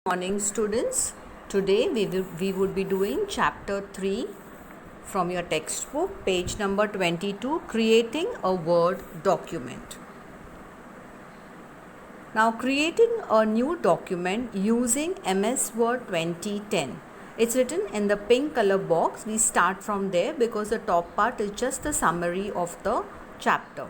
Morning students. Today we would be doing chapter 3 from your textbook, page number 22, creating a Word document. Now creating a new document using MS Word 2010. It's written in the pink color box. We start from there because the top part is just the summary of the chapter.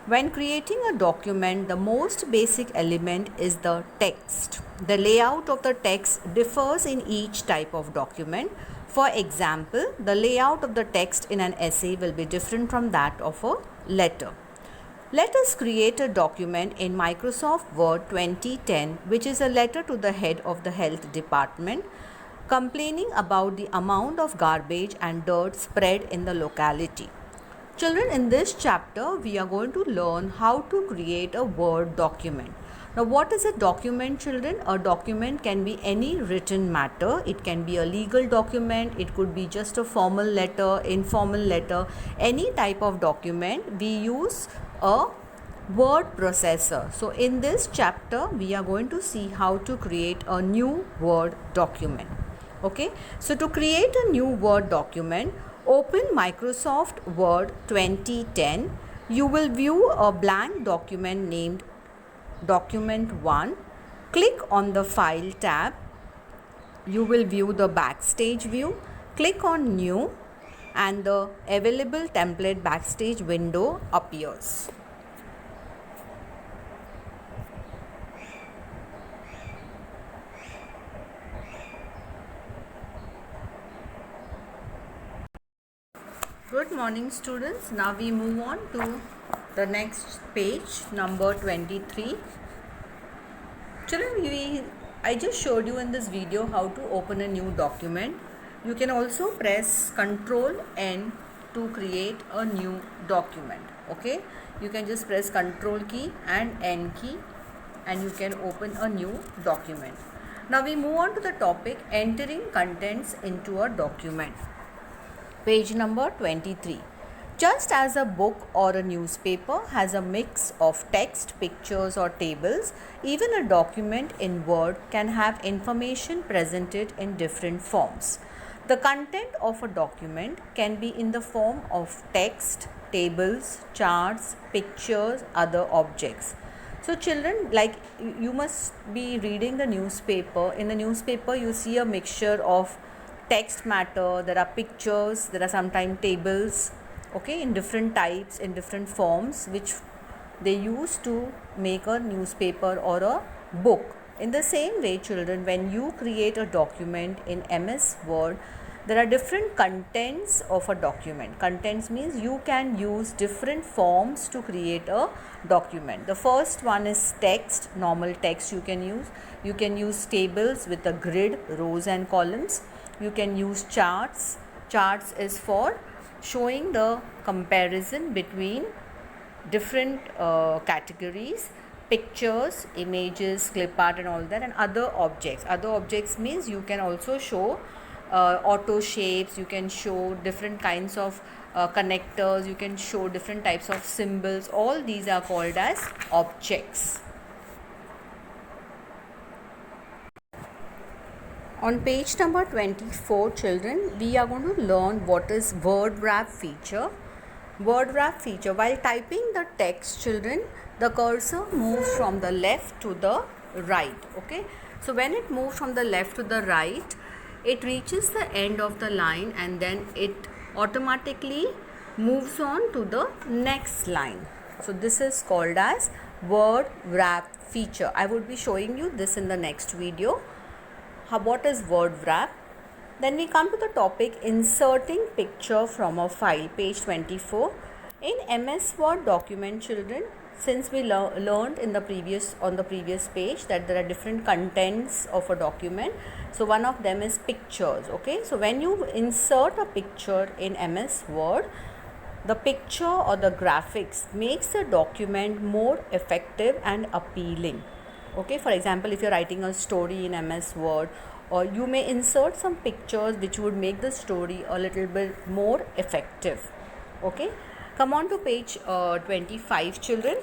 When creating a document, the most basic element is the text. The layout of the text differs in each type of document. For example, the layout of the text in an essay will be different from that of a letter. Let us create a document in Microsoft Word 2010, which is a letter to the head of the health department complaining about the amount of garbage and dirt spread in the locality. Children, in this chapter, we are going to learn how to create a Word document. Now, what is a document, children? A document can be any written matter. It can be a legal document. It could be just a formal letter, informal letter. Any type of document, we use a word processor. So, in this chapter, we are going to see how to create a new Word document. Okay, so to create a new Word document, open Microsoft Word 2010. You will view a blank document named Document 1. Click on the File tab. You will view the Backstage view. Click on New and the available template Backstage window appears. Good morning students. Now we move on to the next page, number 23. Children, I just showed you in this video how to open a new document. You can also press Ctrl N to create a new document. Okay, you can just press Ctrl key and N key and you can open a new document. Now we move on to the topic, entering contents into a document. Page number 23. Just as a book or a newspaper has a mix of text, pictures or tables, even a document in Word can have information presented in different forms. The content of a document can be in the form of text, tables, charts, pictures, other objects. So children, like you must be reading the newspaper. In the newspaper you see a mixture of text matter, there are pictures, there are sometimes tables, okay, in different types, in different forms, which they use to make a newspaper or a book. In the same way, children, when you create a document in MS Word, there are different contents of a document. Contents means you can use different forms to create a document. The first one is text, normal text you can use. You can use tables with a grid, rows and columns. You can use charts. Charts is for showing the comparison between different categories, pictures, images, clip art and all that, and other objects. Other objects means you can also show auto shapes, you can show different kinds of connectors, you can show different types of symbols. All these are called as objects. On page number 24, children, we are going to learn what is word wrap feature. Word wrap feature, while typing the text, children, the cursor moves from the left to the right. Okay, so when it moves from the left to the right, it reaches the end of the line and then it automatically moves on to the next line. So this is called as word wrap feature. I would be showing you this in the next video. What is word wrap? Then we come to the topic, inserting picture from a file, page 24. In MS Word document, children, since we learned on the previous page that there are different contents of a document, so one of them is pictures. Okay, so when you insert a picture in MS Word, the picture or the graphics makes the document more effective and appealing. Okay, for example, if you're writing a story in MS Word, or you may insert some pictures which would make the story a little bit more effective. Okay, come on to page 25, children.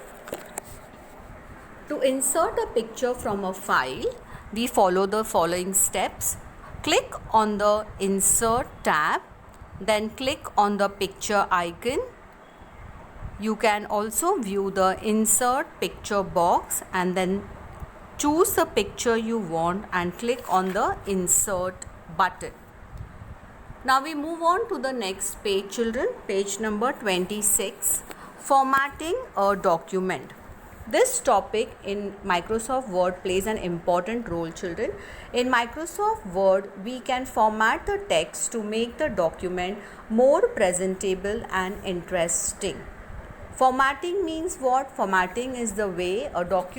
To insert a picture from a file, we follow the following steps. Click on the Insert tab, then click on the picture icon. You can also view the Insert Picture box and then choose the picture you want and click on the Insert button. Now we move on to the next page, children. Page number 26, Formatting a document. This topic in Microsoft Word plays an important role, children. In Microsoft Word, we can format the text to make the document more presentable and interesting. Formatting means what? Formatting is the way a document